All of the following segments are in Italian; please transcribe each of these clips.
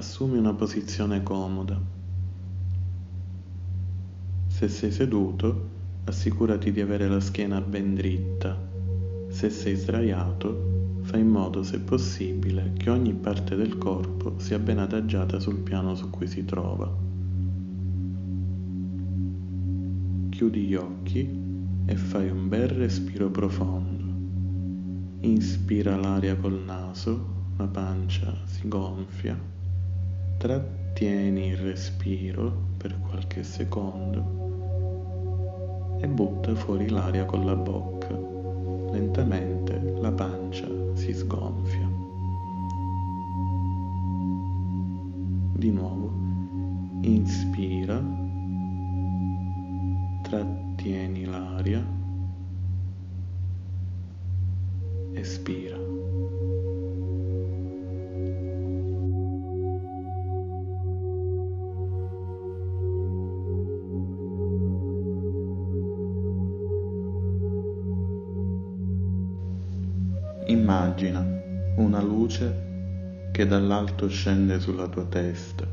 Assumi una posizione comoda. Se sei seduto, assicurati di avere la schiena ben dritta. Se sei sdraiato, fai in modo, se possibile, che ogni parte del corpo sia ben adagiata sul piano su cui si trova. Chiudi gli occhi e fai un bel respiro profondo. Inspira l'aria col naso, la pancia si gonfia. Trattieni il respiro per qualche secondo e butta fuori l'aria con la bocca. Lentamente la pancia si sgonfia. Di nuovo, inspira, trattieni l'aria, espira. Immagina una luce che dall'alto scende sulla tua testa.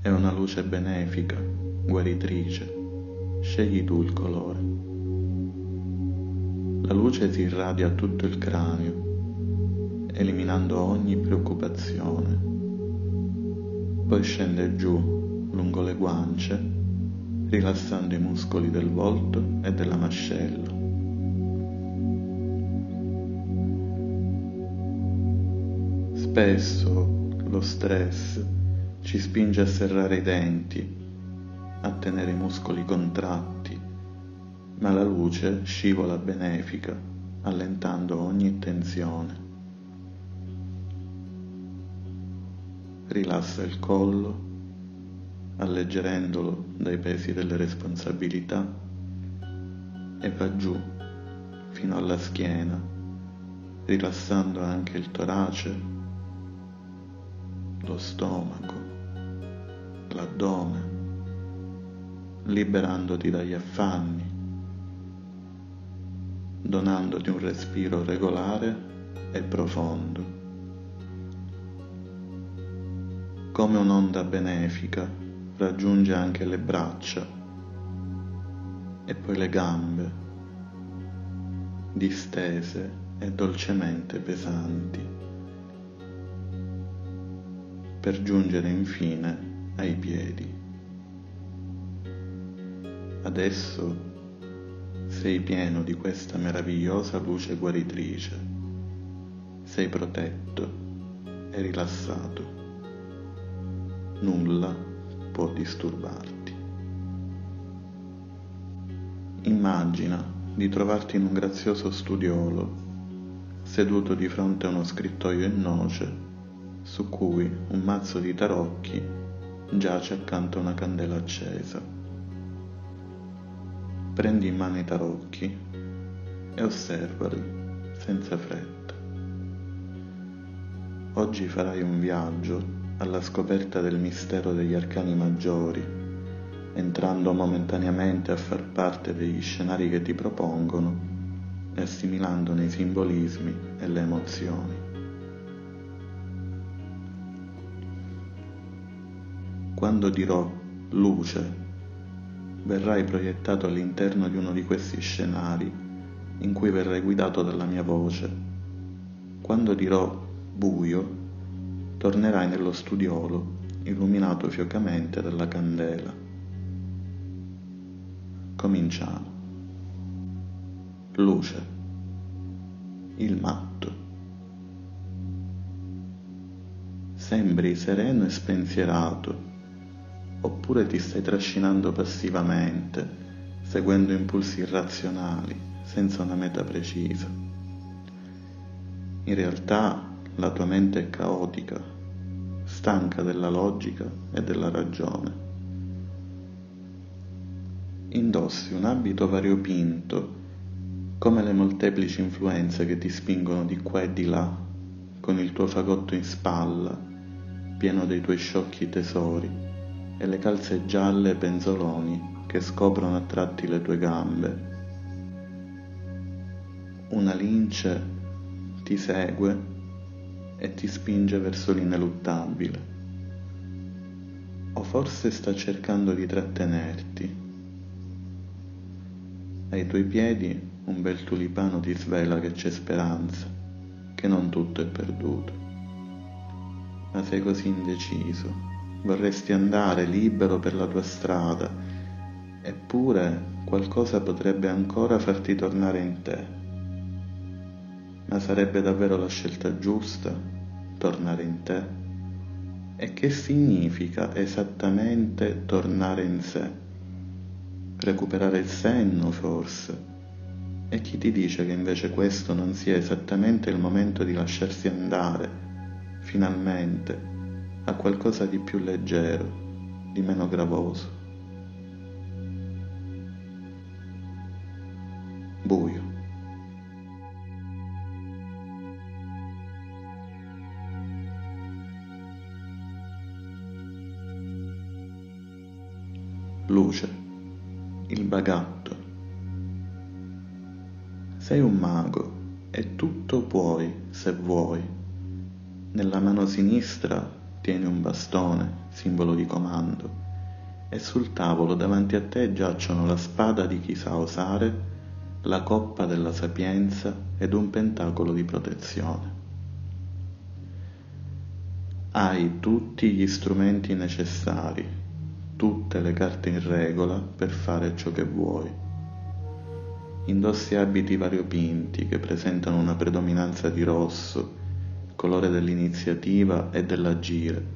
È una luce benefica, guaritrice. Scegli tu il colore. La luce si irradia a tutto il cranio, eliminando ogni preoccupazione. Poi scende giù, lungo le guance, rilassando i muscoli del volto e della mascella. Spesso lo stress ci spinge a serrare i denti, a tenere i muscoli contratti, ma la luce scivola benefica, allentando ogni tensione. Rilassa il collo, alleggerendolo dai pesi delle responsabilità, e va giù fino alla schiena, rilassando anche il torace, lo stomaco, l'addome, liberandoti dagli affanni, donandoti un respiro regolare e profondo. Come un'onda benefica raggiunge anche le braccia e poi le gambe, distese e dolcemente pesanti, per giungere infine ai piedi. Adesso sei pieno di questa meravigliosa luce guaritrice, sei protetto e rilassato, nulla può disturbarti. Immagina di trovarti in un grazioso studiolo, seduto di fronte a uno scrittoio in noce, su cui un mazzo di tarocchi giace accanto a una candela accesa. Prendi in mano i tarocchi e osservali senza fretta. Oggi farai un viaggio alla scoperta del mistero degli arcani maggiori, entrando momentaneamente a far parte degli scenari che ti propongono e assimilandone i simbolismi e le emozioni. Quando dirò luce, verrai proiettato all'interno di uno di questi scenari in cui verrai guidato dalla mia voce. Quando dirò buio, tornerai nello studiolo illuminato fiocamente dalla candela. Cominciamo. Luce. Il matto. Sembri sereno e spensierato, oppure ti stai trascinando passivamente, seguendo impulsi irrazionali, senza una meta precisa. In realtà la tua mente è caotica, stanca della logica e della ragione. Indossi un abito variopinto, come le molteplici influenze che ti spingono di qua e di là, con il tuo fagotto in spalla, pieno dei tuoi sciocchi tesori, e le calze gialle penzoloni che scoprono a tratti le tue gambe. Una lince ti segue e ti spinge verso l'ineluttabile. O forse sta cercando di trattenerti. Ai tuoi piedi un bel tulipano ti svela che c'è speranza, che non tutto è perduto. Ma sei così indeciso, vorresti andare libero per la tua strada, eppure qualcosa potrebbe ancora farti tornare in te. Ma sarebbe davvero la scelta giusta, tornare in te? E che significa esattamente tornare in sé? Recuperare il senno, forse? E chi ti dice che invece questo non sia esattamente il momento di lasciarsi andare, finalmente, a qualcosa di più leggero, di meno gravoso? Buio. Luce, il bagatto. Sei un mago e tutto puoi se vuoi. Nella mano sinistra tieni un bastone, simbolo di comando, e sul tavolo davanti a te giacciono la spada di chi sa osare, la coppa della sapienza ed un pentacolo di protezione. Hai tutti gli strumenti necessari, tutte le carte in regola per fare ciò che vuoi. Indossi abiti variopinti che presentano una predominanza di rosso, colore dell'iniziativa e dell'agire,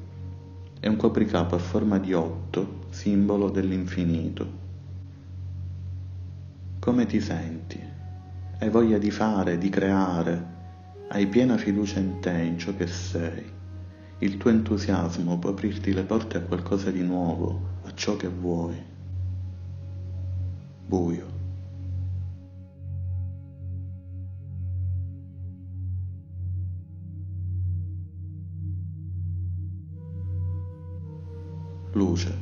e un copricapo a forma di 8, simbolo dell'infinito. Come ti senti? Hai voglia di fare, di creare? Hai piena fiducia in te, in ciò che sei? Il tuo entusiasmo può aprirti le porte a qualcosa di nuovo, a ciò che vuoi. Buio. Luce,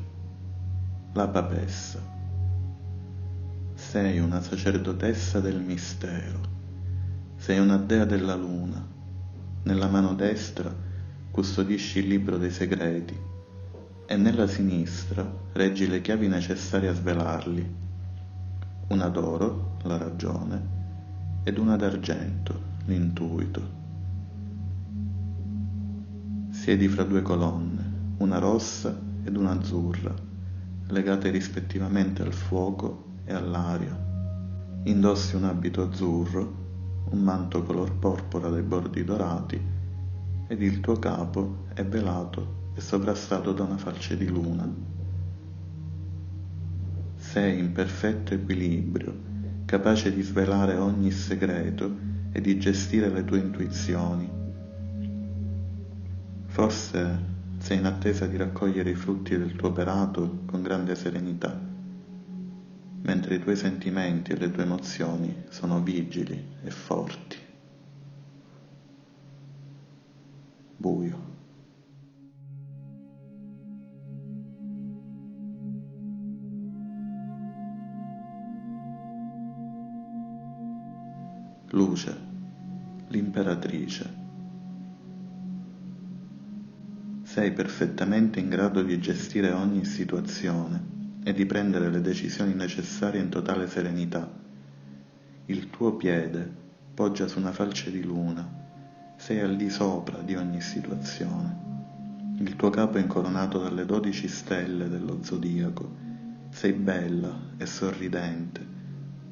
la papessa. Sei una sacerdotessa del mistero. Sei una dea della luna. Nella mano destra custodisci il libro dei segreti e nella sinistra reggi le chiavi necessarie a svelarli. Una d'oro, la ragione, ed una d'argento, l'intuito. Siedi fra due colonne, una rossa ed una azzurra, legate rispettivamente al fuoco e all'aria. Indossi un abito azzurro, un manto color porpora dai bordi dorati, ed il tuo capo è velato e sovrastato da una falce di luna. Sei in perfetto equilibrio, capace di svelare ogni segreto e di gestire le tue intuizioni. Forse sei in attesa di raccogliere i frutti del tuo operato con grande serenità, mentre i tuoi sentimenti e le tue emozioni sono vigili e forti. Buio. Luce, l'imperatrice. Sei perfettamente in grado di gestire ogni situazione e di prendere le decisioni necessarie in totale serenità. Il tuo piede poggia su una falce di luna, sei al di sopra di ogni situazione. Il tuo capo è incoronato dalle 12 stelle dello zodiaco, sei bella e sorridente,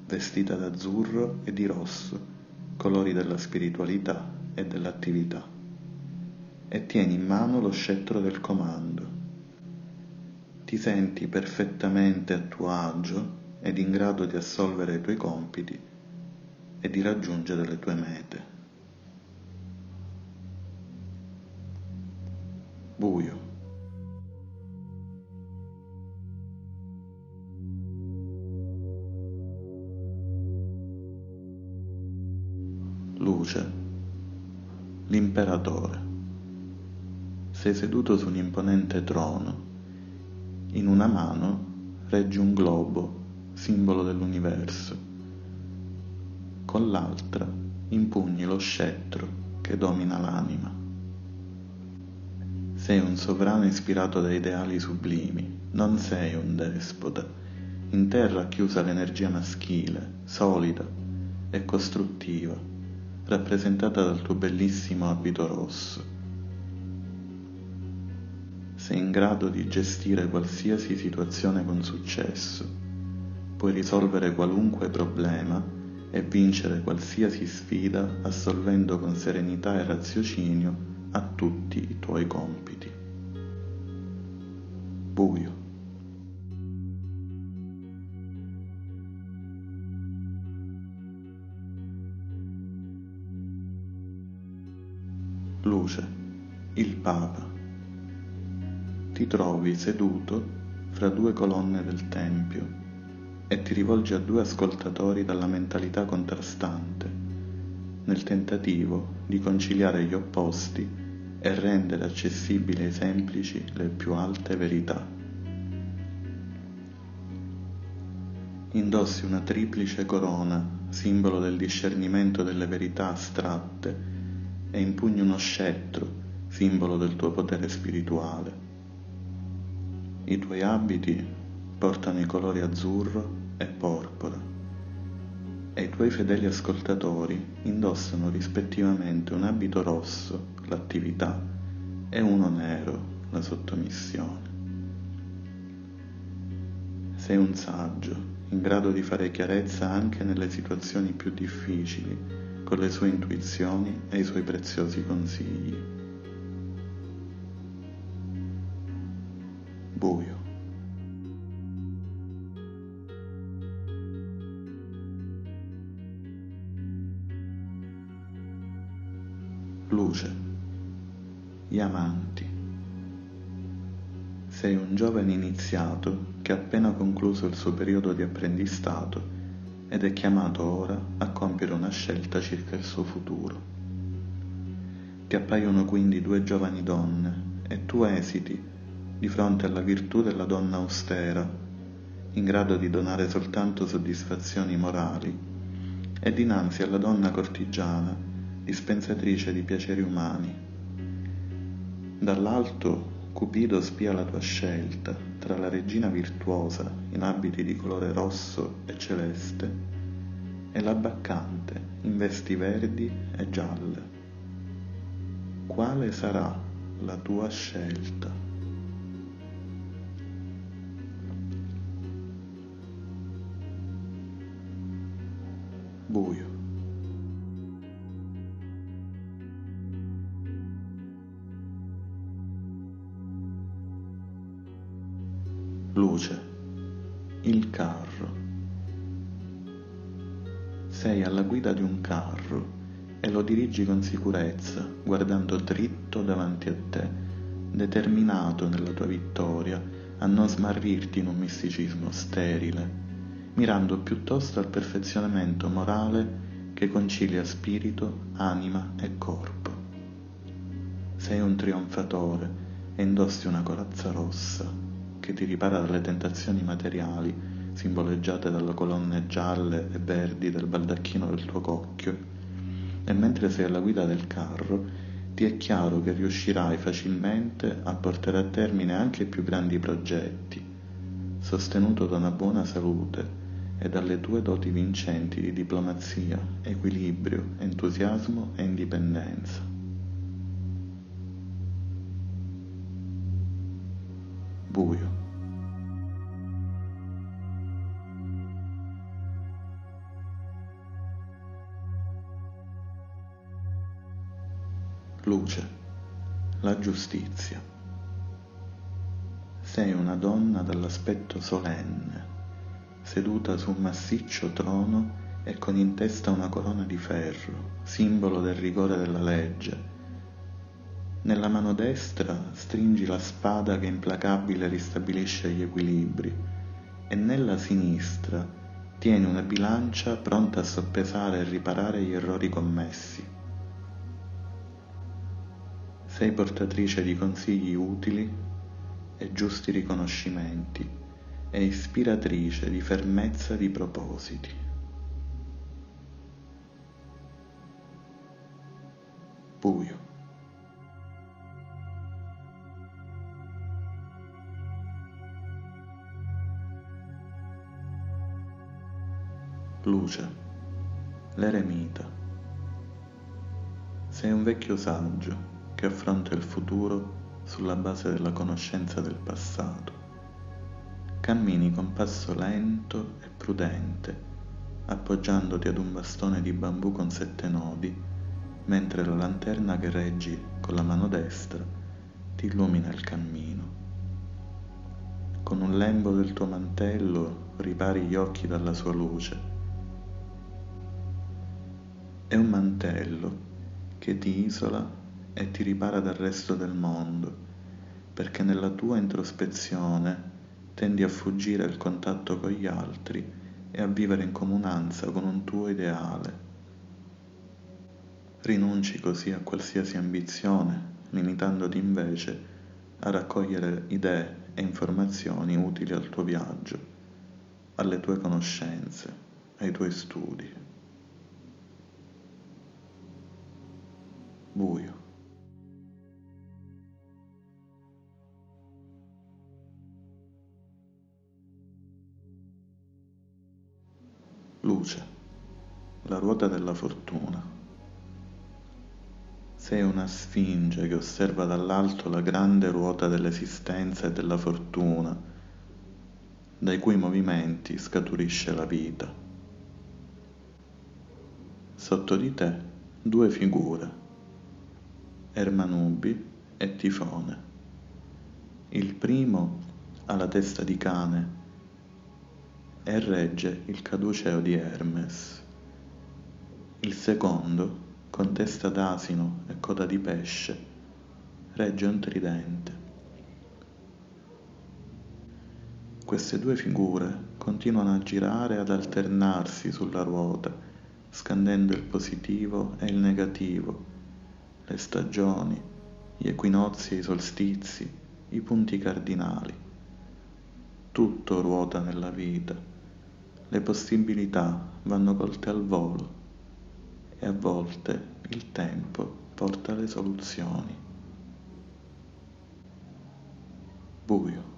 vestita d'azzurro e di rosso, colori della spiritualità e dell'attività. E tieni in mano lo scettro del comando. Ti senti perfettamente a tuo agio ed in grado di assolvere i tuoi compiti e di raggiungere le tue mete. Buio. Luce, l'imperatore. Sei seduto su un imponente trono. In una mano reggi un globo, simbolo dell'universo. Con l'altra impugni lo scettro che domina l'anima. Sei un sovrano ispirato da ideali sublimi, non sei un despota. In te è racchiusa l'energia maschile, solida e costruttiva, rappresentata dal tuo bellissimo abito rosso. Sei in grado di gestire qualsiasi situazione con successo, puoi risolvere qualunque problema e vincere qualsiasi sfida assolvendo con serenità e raziocinio a tutti i tuoi compiti. Buio. Luce. Il Papa. Ti trovi seduto fra due colonne del Tempio e ti rivolgi a due ascoltatori dalla mentalità contrastante, nel tentativo di conciliare gli opposti e rendere accessibili ai semplici le più alte verità. Indossi una triplice corona, simbolo del discernimento delle verità astratte, e impugni uno scettro, simbolo del tuo potere spirituale. I tuoi abiti portano i colori azzurro e porpora e i tuoi fedeli ascoltatori indossano rispettivamente un abito rosso, l'attività, e uno nero, la sottomissione. Sei un saggio, in grado di fare chiarezza anche nelle situazioni più difficili, con le sue intuizioni e i suoi preziosi consigli. Buio. Luce. Gli amanti. Sei un giovane iniziato che ha appena concluso il suo periodo di apprendistato ed è chiamato ora a compiere una scelta circa il suo futuro. Ti appaiono quindi due giovani donne e tu esiti di fronte alla virtù della donna austera, in grado di donare soltanto soddisfazioni morali, e dinanzi alla donna cortigiana, dispensatrice di piaceri umani. Dall'alto Cupido spia la tua scelta tra la regina virtuosa in abiti di colore rosso e celeste e la baccante in vesti verdi e gialle. Quale sarà la tua scelta? Buio. Luce. Il carro. Sei alla guida di un carro e lo dirigi con sicurezza, guardando dritto davanti a te, determinato nella tua vittoria a non smarrirti in un misticismo sterile, mirando piuttosto al perfezionamento morale che concilia spirito, anima e corpo. Sei un trionfatore e indossi una corazza rossa che ti ripara dalle tentazioni materiali, simboleggiate dalle colonne gialle e verdi del baldacchino del tuo cocchio, e mentre sei alla guida del carro ti è chiaro che riuscirai facilmente a portare a termine anche i più grandi progetti, sostenuto da una buona salute e dalle tue doti vincenti di diplomazia, equilibrio, entusiasmo e indipendenza. Buio. Luce. La giustizia. Sei una donna dall'aspetto solenne, seduta su un massiccio trono e con in testa una corona di ferro, simbolo del rigore della legge. Nella mano destra stringi la spada che implacabile ristabilisce gli equilibri e nella sinistra tieni una bilancia pronta a soppesare e riparare gli errori commessi. Sei portatrice di consigli utili e giusti riconoscimenti e ispiratrice di fermezza di propositi. Buio. Luce, l'eremita. Sei un vecchio saggio che affronta il futuro sulla base della conoscenza del passato. Cammini con passo lento e prudente, appoggiandoti ad un bastone di bambù con 7 nodi, mentre la lanterna che reggi con la mano destra ti illumina il cammino. Con un lembo del tuo mantello ripari gli occhi dalla sua luce. È un mantello che ti isola e ti ripara dal resto del mondo, perché nella tua introspezione tendi a fuggire il contatto con gli altri e a vivere in comunanza con un tuo ideale. Rinunci così a qualsiasi ambizione, limitandoti invece a raccogliere idee e informazioni utili al tuo viaggio, alle tue conoscenze, ai tuoi studi. Buio. Luce, la ruota della fortuna. Sei una sfinge che osserva dall'alto la grande ruota dell'esistenza e della fortuna, dai cui movimenti scaturisce la vita. Sotto di te 2 figure, Ermanubi e Tifone. Il primo ha la testa di cane e regge il caduceo di Hermes. Il secondo, con testa d'asino e coda di pesce, regge un tridente. Queste 2 figure continuano a girare e ad alternarsi sulla ruota, scandendo il positivo e il negativo, le stagioni, gli equinozi e i solstizi, i punti cardinali. Tutto ruota nella vita, le possibilità vanno colte al volo e a volte il tempo porta le soluzioni. Buio.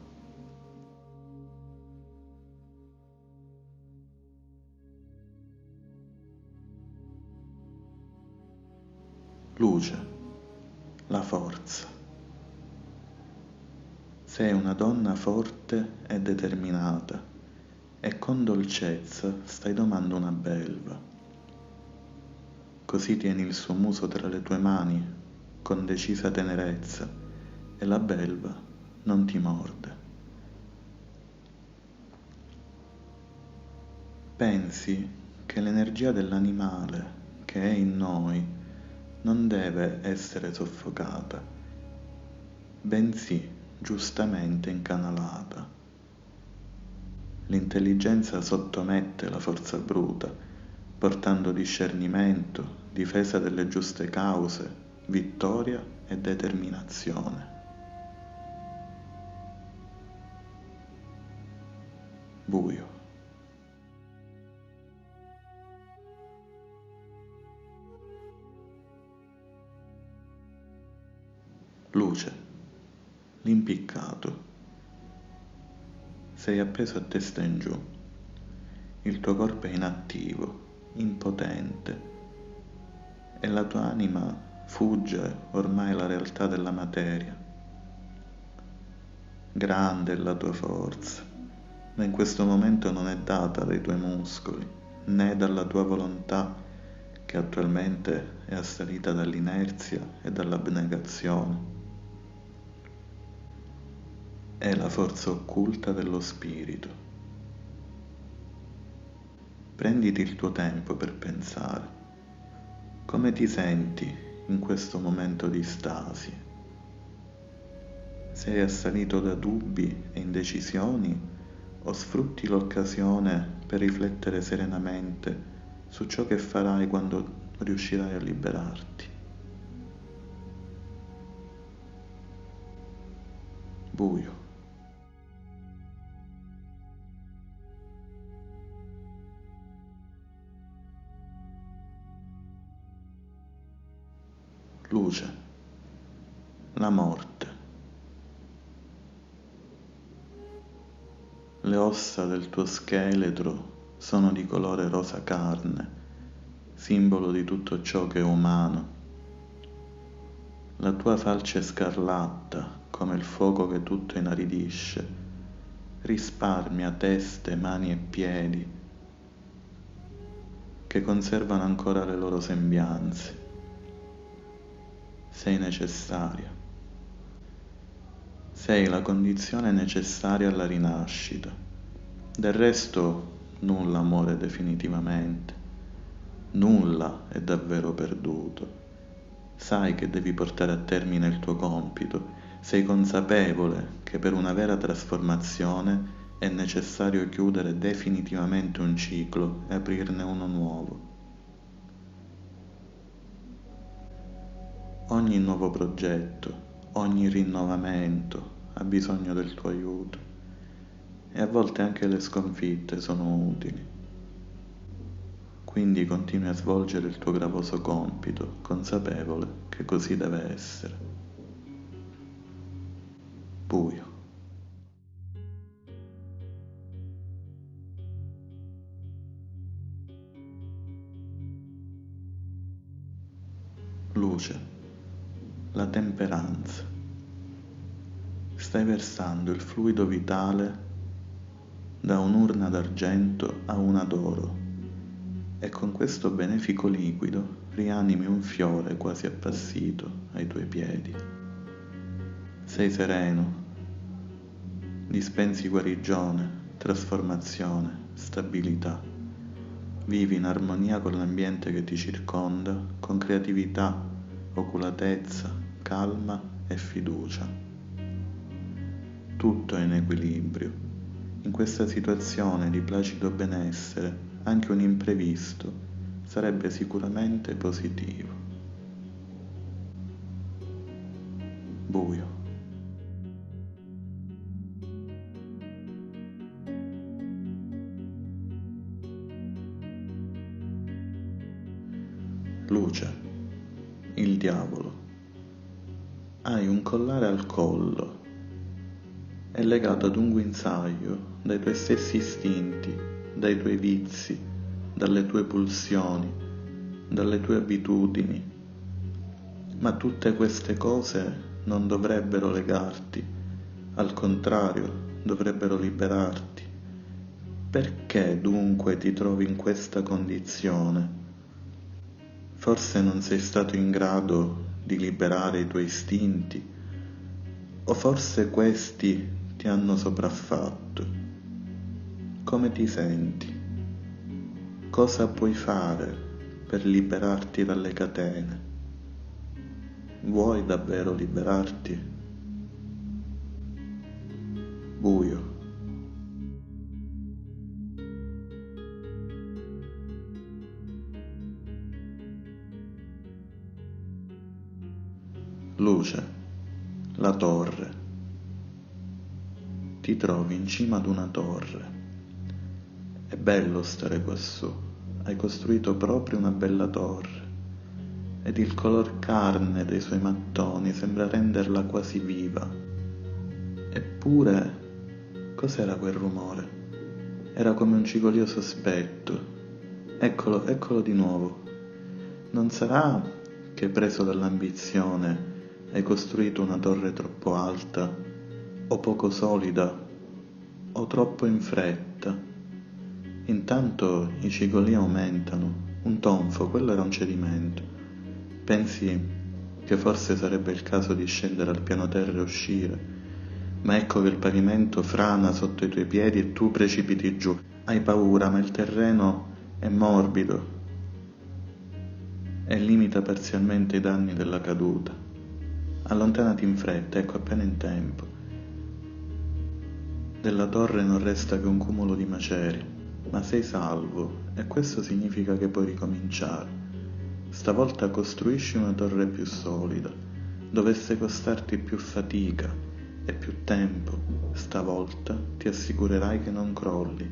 Luce, la forza. Sei una donna forte e determinata e con dolcezza stai domando una belva. Così tieni il suo muso tra le tue mani con decisa tenerezza e la belva non ti morde. Pensi che l'energia dell'animale che è in noi non deve essere soffocata, bensì giustamente incanalata. L'intelligenza sottomette la forza bruta, portando discernimento, difesa delle giuste cause, vittoria e determinazione. Buio. Luce, l'impiccato. Sei appeso a testa in giù. Il tuo corpo è inattivo, impotente, e la tua anima fugge ormai la realtà della materia. Grande è la tua forza, ma in questo momento non è data dai tuoi muscoli, né dalla tua volontà, che attualmente è assalita dall'inerzia e dall'abnegazione. È la forza occulta dello spirito. Prenditi il tuo tempo per pensare. Come ti senti in questo momento di stasi? Sei assalito da dubbi e indecisioni o sfrutti l'occasione per riflettere serenamente su ciò che farai quando riuscirai a liberarti? Buio. Luce, la morte. Le ossa del tuo scheletro sono di colore rosa carne, simbolo di tutto ciò che è umano. La tua falce è scarlatta, come il fuoco che tutto inaridisce, risparmia teste, mani e piedi, che conservano ancora le loro sembianze. Sei necessaria. Sei la condizione necessaria alla rinascita. Del resto, nulla muore definitivamente. Nulla è davvero perduto. Sai che devi portare a termine il tuo compito. Sei consapevole che per una vera trasformazione è necessario chiudere definitivamente un ciclo e aprirne uno nuovo. Ogni nuovo progetto, ogni rinnovamento ha bisogno del tuo aiuto e a volte anche le sconfitte sono utili. Quindi continui a svolgere il tuo gravoso compito, consapevole che così deve essere. Buio. Luce. La temperanza. Stai versando il fluido vitale da un'urna d'argento a una d'oro e con questo benefico liquido rianimi un fiore quasi appassito ai tuoi piedi. Sei sereno, dispensi guarigione, trasformazione, stabilità. Vivi in armonia con l'ambiente che ti circonda, con creatività, oculatezza, calma e fiducia. Tutto è in equilibrio. In questa situazione di placido benessere, anche un imprevisto sarebbe sicuramente positivo. Buio. Luce. Il diavolo. Hai un collare al collo. È legato ad un guinzaglio dai tuoi stessi istinti, dai tuoi vizi, dalle tue pulsioni, dalle tue abitudini. Ma tutte queste cose non dovrebbero legarti, al contrario, dovrebbero liberarti. Perché dunque ti trovi in questa condizione? Forse non sei stato in grado di liberare i tuoi istinti, o forse questi ti hanno sopraffatto. Come ti senti? Cosa puoi fare per liberarti dalle catene? Vuoi davvero liberarti? Buio. Luce. La torre. Ti trovi in cima ad una torre. È bello stare quassù. Hai costruito proprio una bella torre. Ed il color carne dei suoi mattoni sembra renderla quasi viva. Eppure, cos'era quel rumore? Era come un cigolio sospetto. Eccolo, eccolo di nuovo. Non sarà che preso dall'ambizione hai costruito una torre troppo alta, o poco solida, o troppo in fretta? Intanto i cigoli aumentano. Un tonfo, quello era un cedimento. Pensi che forse sarebbe il caso di scendere al piano terra e uscire, ma ecco che il pavimento frana sotto i tuoi piedi e tu precipiti giù. Hai paura, ma il terreno è morbido e limita parzialmente i danni della caduta. Allontanati in fretta, ecco appena in tempo. Della torre non resta che un cumulo di macerie, ma sei salvo e questo significa che puoi ricominciare. Stavolta costruisci una torre più solida. Dovesse costarti più fatica e più tempo, stavolta ti assicurerai che non crolli.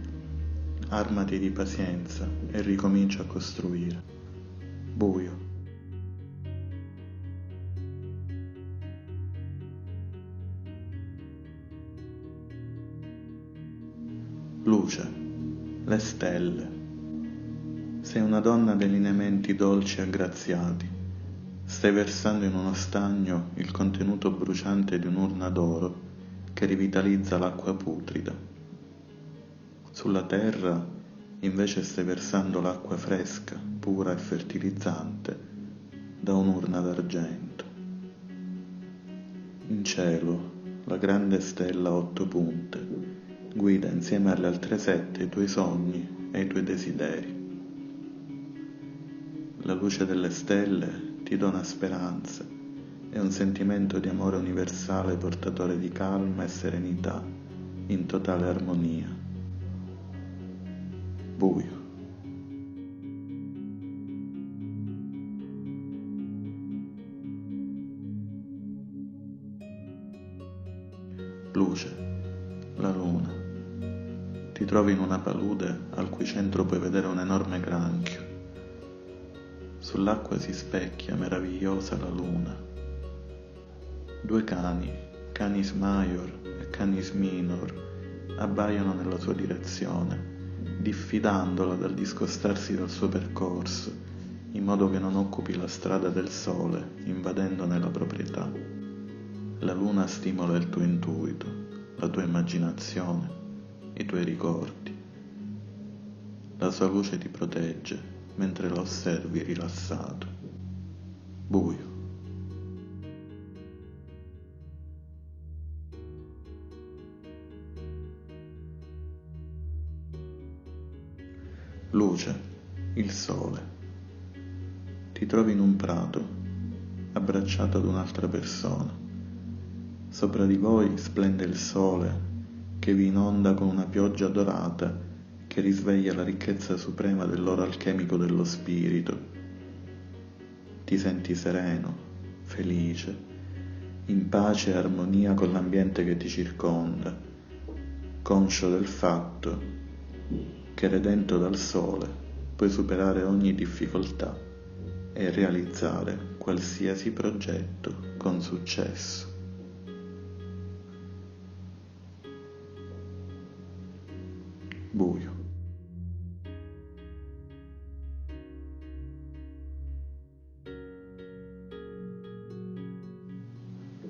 Armati di pazienza e ricomincia a costruire. Buio. Luce. Le stelle. Sei una donna dai lineamenti dolci e aggraziati. Stai versando in uno stagno il contenuto bruciante di un'urna d'oro che rivitalizza l'acqua putrida. Sulla terra invece stai versando l'acqua fresca, pura e fertilizzante da un'urna d'argento. In cielo, la grande stella a 8 punte guida insieme alle altre 7 i tuoi sogni e i tuoi desideri. La luce delle stelle ti dona speranze e un sentimento di amore universale portatore di calma e serenità in totale armonia. Buio. Luce, la luna. Ti trovi in una palude al cui centro puoi vedere un enorme granchio. Sull'acqua si specchia meravigliosa la luna. 2 cani, Canis Major e Canis Minor, abbaiano nella sua direzione, diffidandola dal discostarsi dal suo percorso, in modo che non occupi la strada del sole, invadendone la proprietà. La luna stimola il tuo intuito, la tua immaginazione, i tuoi ricordi. La sua luce ti protegge mentre la osservi rilassato. Buio. Luce, il sole. Ti trovi in un prato, abbracciato ad un'altra persona. Sopra di voi splende il sole che vi inonda con una pioggia dorata che risveglia la ricchezza suprema dell'oro alchemico dello spirito. Ti senti sereno, felice, in pace e armonia con l'ambiente che ti circonda, conscio del fatto che redento dal sole puoi superare ogni difficoltà e realizzare qualsiasi progetto con successo. Buio.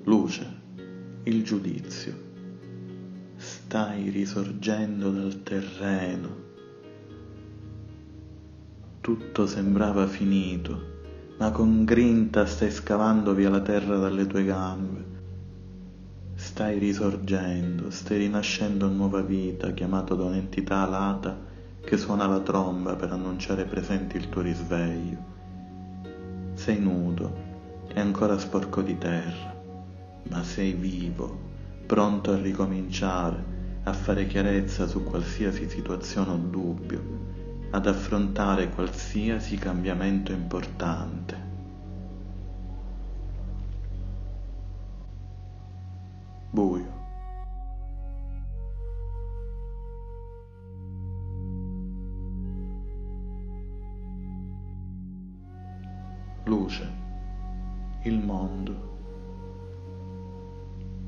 Luce, il giudizio. Stai risorgendo dal terreno. Tutto sembrava finito, ma con grinta stai scavando via la terra dalle tue gambe. Stai risorgendo, stai rinascendo a nuova vita, chiamato da un'entità alata che suona la tromba per annunciare presenti il tuo risveglio. Sei nudo e ancora sporco di terra, ma sei vivo, pronto a ricominciare, a fare chiarezza su qualsiasi situazione o dubbio, ad affrontare qualsiasi cambiamento importante. Buio. Luce, il mondo.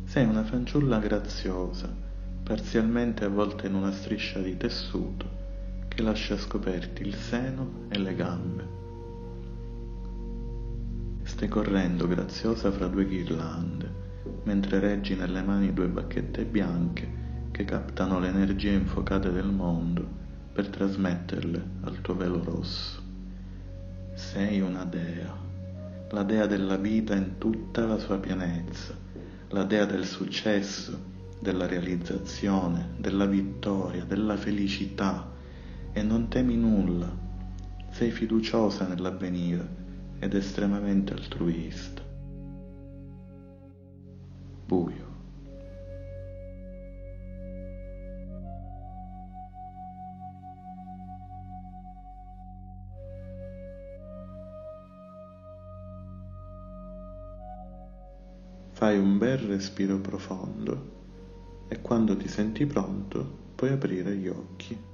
Sei una fanciulla graziosa, parzialmente avvolta in una striscia di tessuto che lascia scoperti il seno e le gambe. Stai correndo graziosa fra 2 ghirlande, mentre reggi nelle mani 2 bacchette bianche che captano le energie infuocate del mondo per trasmetterle al tuo velo rosso. Sei una dea, la dea della vita in tutta la sua pienezza, la dea del successo, della realizzazione, della vittoria, della felicità, e non temi nulla. Sei fiduciosa nell'avvenire ed estremamente altruista. Buio. Fai un bel respiro profondo e quando ti senti pronto puoi aprire gli occhi.